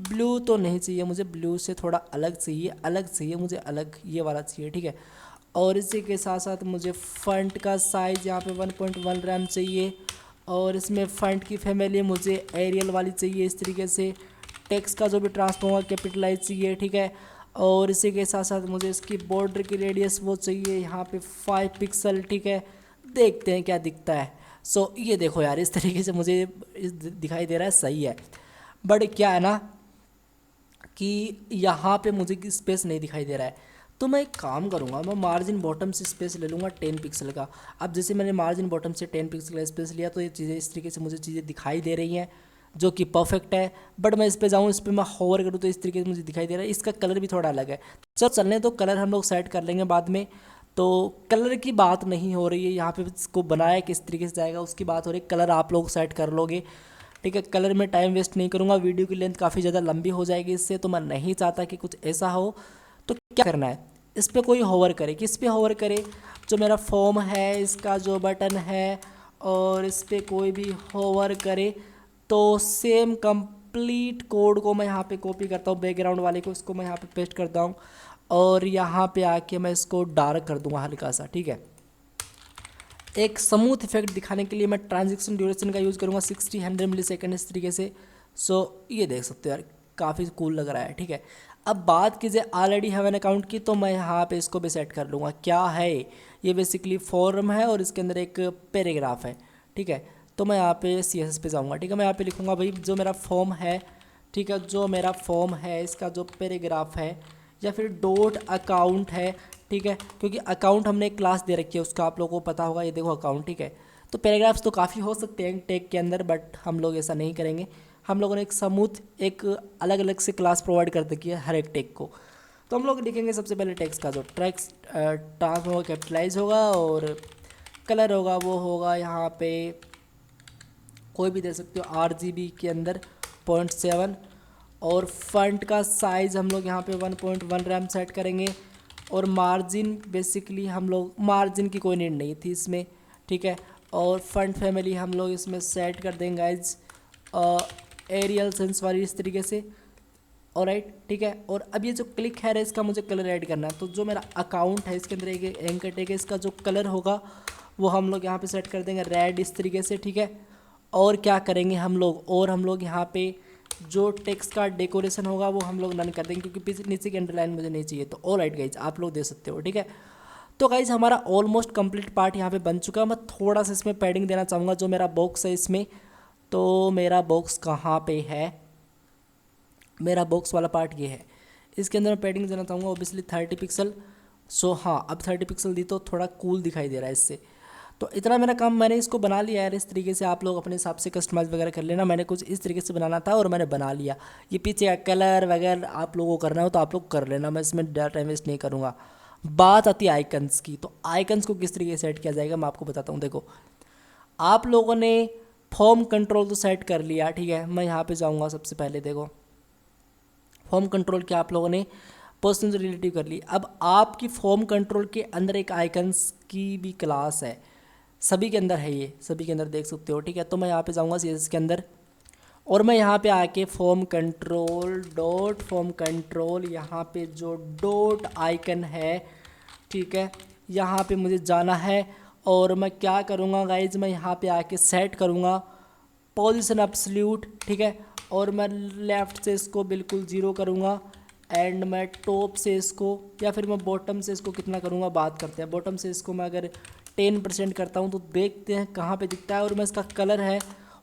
[SPEAKER 1] ब्लू तो नहीं चाहिए मुझे, ब्लू से थोड़ा अलग चाहिए मुझे, अलग ये वाला चाहिए, ठीक है। और इसी के साथ साथ मुझे फ़ंट का साइज़ यहाँ पे 1.1 रैम चाहिए और इसमें फ़ंट की फैमिली मुझे एरियल वाली चाहिए इस तरीके से। टेक्स्ट का जो भी ट्रांसफॉर्मर कैपिटलाइज चाहिए, ठीक है। और इसी के साथ साथ मुझे इसकी बॉर्डर की रेडियस वो चाहिए यहाँ पे 5 पिक्सल, ठीक है। देखते हैं क्या दिखता है। सो ये देखो यार इस तरीके से मुझे दिखाई दे रहा है, सही है। बट क्या है ना कि यहाँ पे मुझे स्पेस नहीं दिखाई दे रहा है। तो मैं एक काम करूँगा, मैं मार्जिन बॉटम से स्पेस ले लूँगा 10 पिक्सल का। अब जैसे मैंने मार्जिन बॉटम से 10 पिक्सल का स्पेस लिया तो ये चीज़ें इस तरीके से मुझे चीज़ें दिखाई दे रही हैं जो कि परफेक्ट है। बट मैं इस पर जाऊँ, इस पर मैं होवर करूँ तो इस तरीके से मुझे दिखाई दे रहा है। इसका कलर भी थोड़ा अलग है। चल चलने तो कलर हम लोग सेट कर लेंगे बाद में। तो कलर की बात नहीं हो रही है यहाँ पे, इसको बनाया किस तरीके से जाएगा उसकी बात हो रही है। कलर आप लोग सेट कर लोगे, ठीक है। कलर में टाइम वेस्ट नहीं करूँगा, वीडियो की लेंथ काफ़ी ज़्यादा लंबी हो जाएगी इससे, तो मैं नहीं चाहता कि कुछ ऐसा हो। तो क्या करना है, इस पर कोई होवर करे, किस पे होवर करे, जो मेरा फॉर्म है इसका जो बटन है और इस पर कोई भी होवर करे तो सेम कंप्लीट कोड को मैं यहाँ पे कॉपी करता हूँ, बैकग्राउंड वाले को इसको मैं यहाँ पे पेस्ट करता हूँ और यहाँ पे आके मैं इसको डार्क कर दूँगा हल्का सा, ठीक है। एक स्मूथ इफेक्ट दिखाने के लिए मैं ट्रांजैक्शन ड्यूरेशन का यूज़ करूँगा 60-100 मिलीसेकंड इस तरीके से। सो ये देख सकते हो यार काफ़ी कूल लग रहा है, ठीक है। अब बात कीजिए ऑलरेडी हैव एन अकाउंट की, तो मैं यहाँ पे इसको भी सेट कर लूँगा। क्या है ये, बेसिकली फॉर्म है और इसके अंदर एक पैराग्राफ है, ठीक है। तो मैं यहाँ पे CSS पे जाऊँगा, ठीक है। मैं यहाँ पे लिखूँगा भाई जो मेरा फॉर्म है, ठीक है, जो मेरा फॉर्म है इसका जो पैराग्राफ है या फिर डॉट अकाउंट है, ठीक है, क्योंकि अकाउंट हमने एक क्लास दे रखी है उसका आप लोगों को पता होगा। ये देखो अकाउंट, ठीक है। तो पैराग्राफ्स तो काफ़ी हो सकते हैं टैग के अंदर, बट हम लोग ऐसा नहीं करेंगे। हम लोगों ने एक स्मूथ एक अलग अलग से क्लास प्रोवाइड कर रखी है हर एक टेक को। तो हम लोग लिखेंगे सबसे पहले टेक्स्ट का जो टेक्स्ट ट्रांस होगा कैपिटलाइज होगा, और कलर होगा वो होगा यहाँ पे कोई भी दे सकते हो RGB के अंदर 0.7, और फंट का साइज़ हम लोग यहाँ पे 1.1 रैम सेट करेंगे। और मार्जिन बेसिकली हम लोग मार्जिन की कोई नीड नहीं थी इसमें, ठीक है। और फंट फैमिली हम लोग इसमें सेट कर देंगे गाइज एरियल सेंस वाली इस तरीके से, ऑलराइट, ठीक है। और अब ये जो क्लिक है इसका मुझे कलर ऐड करना है, तो जो मेरा अकाउंट है इसके अंदर एक एंकर टैग है, इसका जो कलर होगा वो हम लोग यहाँ पे सेट कर देंगे रेड इस तरीके से, ठीक है। और क्या करेंगे हम लोग यहाँ पे जो टेक्स्ट का डेकोरेशन होगा वो हम लोग नन कर देंगे, क्योंकि पीछे नीचे की अंडरलाइन मुझे नहीं चाहिए। तो ऑलराइट गाइज आप लोग दे सकते हो, ठीक है। तो गाइज हमारा ऑलमोस्ट कंप्लीट पार्ट यहाँ पे बन चुका है। मैं थोड़ा सा इसमें पैडिंग देना चाहूँगा, जो मेरा बॉक्स है इसमें, तो मेरा बॉक्स कहाँ पे है, मेरा बॉक्स वाला पार्ट ये है, इसके अंदर मैं पैडिंग देना चाहूँगा ऑब्वियसली 30 पिक्सल। सो हाँ, अब 30 पिक्सल दी तो थोड़ा कूल दिखाई दे रहा है इससे। तो इतना मेरा काम मैंने इसको बना लिया यार। इस तरीके से आप लोग अपने हिसाब से कस्टमाइज़ वगैरह कर लेना। मैंने कुछ इस तरीके से बनाना था और मैंने बना लिया। ये पीछे का कलर वगैरह आप लोगों को करना हो तो आप लोग कर लेना, मैं इसमें ज़्यादा टाइम वेस्ट नहीं करूँगा। बात आती है आइकन्स की, तो आइकन्स को किस तरीके से सेट किया जाएगा मैं आपको बताता हूँ। देखो, आप लोगों ने फॉर्म कंट्रोल तो सेट कर लिया, ठीक है। मैं यहाँ पर जाऊँगा सबसे पहले, देखो फॉर्म कंट्रोल के आप लोगों ने पर्सन से रिलेटिव कर ली। अब आपकी फॉर्म कंट्रोल के अंदर एक आइकन्स की भी क्लास है, सभी के अंदर है, ये सभी के अंदर देख सकते हो, ठीक है। तो मैं यहाँ पे जाऊँगा CSS के अंदर, और मैं यहाँ पे आके form control dot form control, यहाँ पे जो डॉट आइकन है, ठीक है, यहाँ पे मुझे जाना है। और मैं क्या करूँगा गाइज, मैं यहाँ पे आके सेट करूँगा पोजीशन एब्सोल्यूट, ठीक है। और मैं लेफ़्ट से इसको बिल्कुल 0 करूँगा, एंड मैं टॉप से इसको या फिर मैं बॉटम से इसको कितना करूँगा बात करते हैं। बॉटम से इसको मैं अगर 10% करता हूँ तो देखते हैं कहाँ पे दिखता है। और मैं इसका कलर है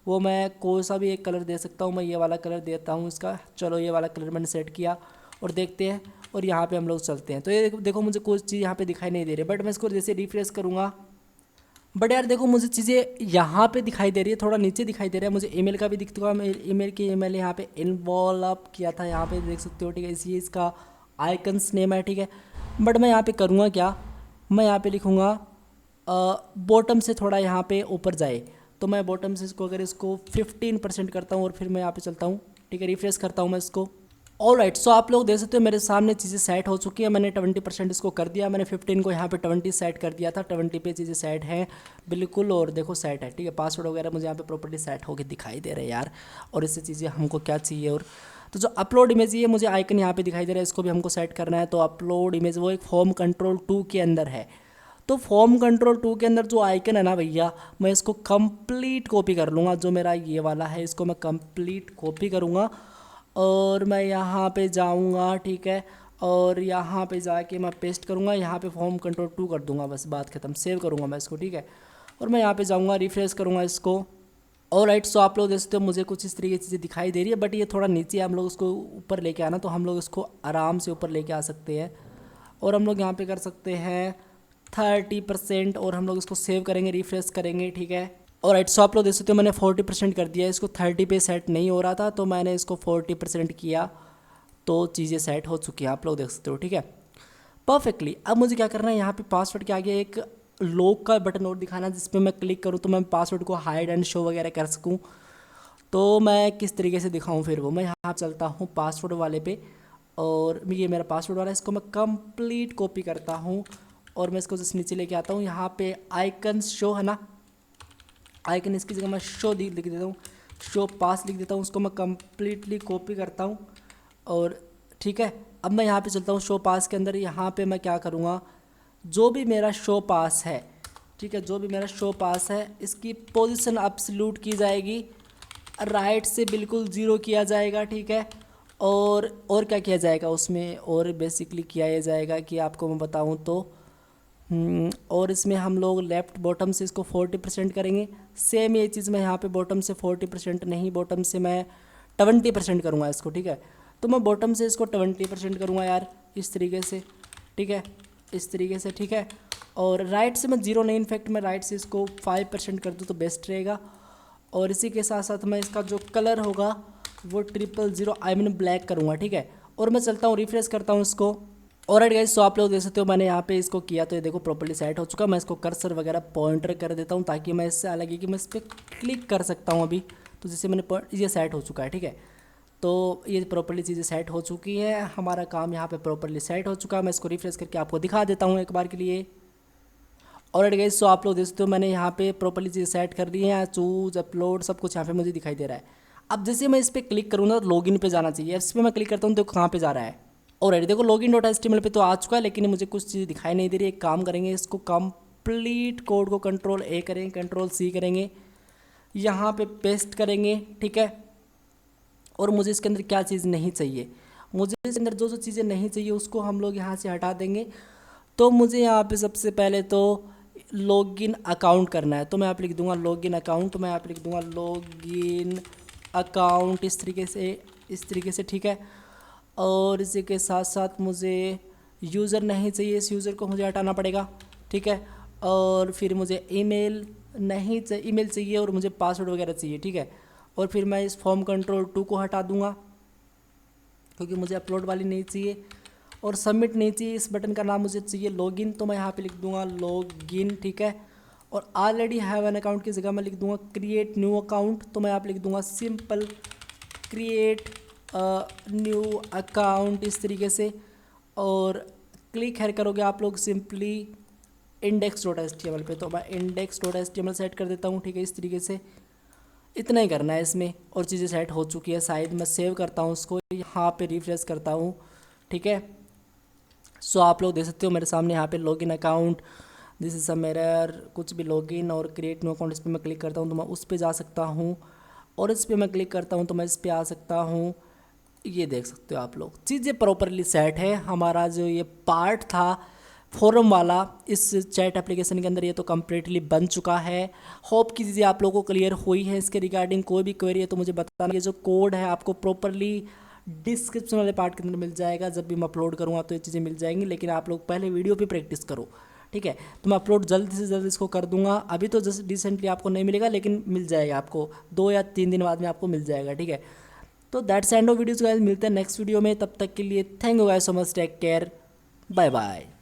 [SPEAKER 1] वो मैं कोई सा भी एक कलर दे सकता हूँ, मैं ये वाला कलर देता हूँ इसका। चलो ये वाला कलर मैंने सेट किया और देखते हैं, और यहाँ पे हम लोग चलते हैं। तो ये देखो मुझे कोई चीज़ यहाँ पे दिखाई नहीं दे रही, बट मैं इसको जैसे रिफ्रेश करूँगा, बट यार देखो मुझे चीज़ें यहाँ पे दिखाई दे रही है, थोड़ा नीचे दिखाई दे रहा है। मुझे ईमेल का भी दिखता है, ईमेल यहाँ पे इन्वॉल्व किया था, यहाँ पे देख सकते हो, ठीक है। इसी इसका आइकन्स नेम है, ठीक है। बट मैं यहाँ पे करूँगा क्या, मैं यहाँ पे लिखूँगा बॉटम से थोड़ा यहाँ पे ऊपर जाए। तो मैं बॉटम से इसको अगर इसको 15% करता हूँ और फिर मैं यहाँ पे चलता हूँ, ठीक है, रिफ्रेश करता हूँ मैं इसको। ऑलराइट, सो आप लोग देख सकते हो मेरे सामने चीज़ें सेट हो चुकी है। मैंने 20% इसको कर दिया, मैंने 15 को यहाँ पे 20 सेट कर दिया था, 20 पे चीज़ें सेट हैं बिल्कुल, और देखो सेट है, ठीक है। पासवर्ड वगैरह मुझे यहाँ पे प्रॉपर्टी सेट होकर दिखाई दे रहे हैं यार। और इससे चीज़ें हमको क्या चाहिए, और तो जो अपलोड इमेज ये मुझे आइकन यहाँ पे दिखाई दे रहा है, इसको भी हमको सेट करना है। तो अपलोड इमेज वो एक फॉर्म कंट्रोल 2 के अंदर है। तो फॉर्म कंट्रोल 2 के अंदर जो आइकन है ना भैया, मैं इसको कंप्लीट कॉपी कर लूँगा। जो मेरा ये वाला है इसको मैं कंप्लीट कॉपी करूँगा, और मैं यहाँ पे जाऊँगा, ठीक है, और यहाँ पे जाके मैं पेस्ट करूँगा, यहाँ पे फॉर्म कंट्रोल 2 कर दूँगा, बस बात खत्म। सेव करूँगा मैं इसको, ठीक है। और मैं यहाँ पे जाऊँगा, रिफ्रेश करूँगा इसको। ऑलराइट, सो आप लोग देख सकते हो मुझे कुछ इस तरीके की चीज़ें दिखाई दे रही है, बट ये थोड़ा नीचे है, हम लोग उसको ऊपर लेके आना, तो हम लोग इसको आराम से ऊपर लेके आ सकते हैं। और हम लोग यहाँ पे कर सकते हैं 30%, और हम लोग इसको सेव करेंगे, रिफ्रेश करेंगे, ठीक है। ऑलराइट, सो आप लोग देख सकते हो मैंने 40% कर दिया है। इसको 30 पे सेट नहीं हो रहा था, तो मैंने इसको 40% किया, तो चीज़ें सेट हो चुकी हैं, आप लोग देख सकते हो, ठीक है, परफेक्टली। अब मुझे क्या करना है, यहाँ पे पासवर्ड के आगे एक लॉक का बटन और दिखाना, जिस पे मैं क्लिक करूँ तो मैं पासवर्ड को हाइड एंड शो वगैरह कर सकूँ। तो मैं किस तरीके से दिखाऊँ फिर वो, मैं यहाँ चलता हूँ पासवर्ड वाले पे, और ये मेरा पासवर्ड वाला है, इसको मैं कंप्लीट कॉपी करता हूँ, और मैं इसको जस्ट नीचे लेके आता हूँ। यहाँ पे आइकन शो है ना, आइकन इसकी जगह मैं शो लिख देता हूँ, शो पास लिख देता हूँ, उसको मैं कंप्लीटली कॉपी करता हूँ, और ठीक है। अब मैं यहाँ पे चलता हूँ शो पास के अंदर। यहाँ पे मैं क्या करूँगा, जो भी मेरा शो पास है, ठीक है, जो भी मेरा शो पास है, इसकी पोजीशन एब्सोल्यूट की जाएगी, राइट से बिल्कुल 0 किया जाएगा, ठीक है। और क्या किया जाएगा उसमें, और बेसिकली किया ये जाएगा कि आपको मैं बताऊँ तो और इसमें हम लोग लेफ़्ट बॉटम से इसको 40% करेंगे। सेम ये चीज़ मैं यहाँ पे बॉटम से 40% नहीं, बॉटम से मैं 20% करूँगा इसको, ठीक है। तो मैं बॉटम से इसको 20% करूँगा यार, इस तरीके से, ठीक है, इस तरीके से, ठीक है। और राइट से मैं 0 नहीं, इनफैक्ट मैं राइट से इसको 5% कर दूँ तो बेस्ट रहेगा। और इसी के साथ साथ मैं इसका जो कलर होगा वो 000 आई मीन ब्लैक करूँगा, ठीक है। और मैं चलता हूँ, रिफ्रेश करता हूँ इसको। और राइट गाइस, सो आप लोग देख सकते हो मैंने यहाँ पे इसको किया तो ये देखो प्रॉपर्ली सेट हो चुका। मैं इसको कर्सर वगैरह पॉइंटर कर देता हूँ ताकि मैं इससे अलग है कि मैं इस पर क्लिक कर सकता हूँ अभी। तो जैसे मैंने ये सेट हो चुका है, ठीक है। तो ये प्रॉपर्ली चीज़ें सेट हो चुकी है, हमारा काम यहाँ पे प्रॉपर्ली सेट हो चुका है। मैं इसको रिफ्रेश करके आपको दिखा देता हूँ एक बार के लिए। और राइट गाइस, सो आप लोग देख सकते हो मैंने यहाँ पे प्रॉपर्ली चीज़ें सेट कर दी हैं, चूज अपलोड सब कुछ यहाँ पे मुझे दिखाई दे रहा है। अब जैसे मैं इस पर क्लिक करूँगा तो लॉगिन पे जाना चाहिए, इस पर मैं क्लिक करता हूँ तो कहाँ पे जा रहा है। ऑलरेडी देखो login.html पे तो आ चुका है, लेकिन मुझे कुछ चीज़ दिखाई नहीं दे रही। एक काम करेंगे, इसको कंप्लीट कोड को कंट्रोल A करेंगे, कंट्रोल C करेंगे, यहाँ पे पेस्ट करेंगे, ठीक है। और मुझे इसके अंदर क्या चीज़ नहीं चाहिए, मुझे इसके अंदर जो जो चीज़ें नहीं चाहिए उसको हम लोग यहाँ से हटा देंगे। तो मुझे यहाँ पे सबसे पहले तो लॉगिन अकाउंट करना है, तो मैं यहाँ पे लिख दूँगा लॉगिन अकाउंट। तो मैं यहाँ पे लिख दूँगा लॉगिन अकाउंट इस तरीके से, ठीक है। और इसी के साथ साथ मुझे यूज़र नहीं चाहिए, इस यूज़र को मुझे हटाना पड़ेगा, ठीक है। और फिर मुझे ईमेल नहीं चाहिए, ईमेल चाहिए और मुझे पासवर्ड वगैरह चाहिए, ठीक है। और फिर मैं इस फॉर्म कंट्रोल 2 को हटा दूंगा क्योंकि मुझे अपलोड वाली नहीं चाहिए। और सबमिट नहीं चाहिए, इस बटन का नाम मुझे चाहिए लॉगिन, तो मैं यहाँ पे लिख दूंगा लॉगिन, ठीक है। और ऑलरेडी हैव एन अकाउंट की जगह मैं लिख दूंगा क्रिएट न्यू अकाउंट, तो मैं यहाँ पे लिख दूंगा सिंपल क्रिएट न्यू अकाउंट इस तरीके से। और क्लिक है करोगे आप लोग सिंपली index.html पे, तो मैं index.html सेट कर देता हूँ, ठीक है। इस तरीके से इतना ही करना है इसमें, और चीज़ें सेट हो चुकी है। शायद मैं सेव करता हूँ उसको, यहाँ पे रिफ्रेश करता हूँ, ठीक है। सो आप लोग देख सकते हो मेरे सामने यहाँ पे login account, this is a mirror, कुछ भी लॉगिन और क्रिएट न्यू अकाउंट, इस पर मैं क्लिक करता हूँ तो मैं उस पर जा सकता हूँ। और इस पर मैं क्लिक करता हूँ तो मैं इस पर आ सकता हूँ। ये देख सकते हो आप लोग, चीज़ें प्रॉपरली सेट है। हमारा जो ये पार्ट था फोरम वाला इस चैट एप्लीकेशन के अंदर, ये तो कम्प्लीटली बन चुका है। होप की चीज़ें आप लोगों को क्लियर हुई है। इसके रिगार्डिंग कोई भी क्वेरी है तो मुझे बताना। ये जो कोड है आपको प्रॉपरली डिस्क्रिप्शन वाले पार्ट के अंदर मिल जाएगा, जब भी मैं अपलोड करूँगा तो ये चीज़ें मिल जाएंगी। लेकिन आप लोग पहले वीडियो पे प्रैक्टिस करो, ठीक है। तो मैं अपलोड जल्द से जल्द इसको कर दूंगा। अभी तो जस्ट रिसेंटली आपको नहीं मिलेगा, लेकिन मिल जाएगा आपको 2 या 3 दिन बाद में आपको मिल जाएगा, ठीक है। तो that's end of videos guys, मिलते हैं नेक्स्ट वीडियो में। तब तक के लिए thank you guys so much, take care, bye bye.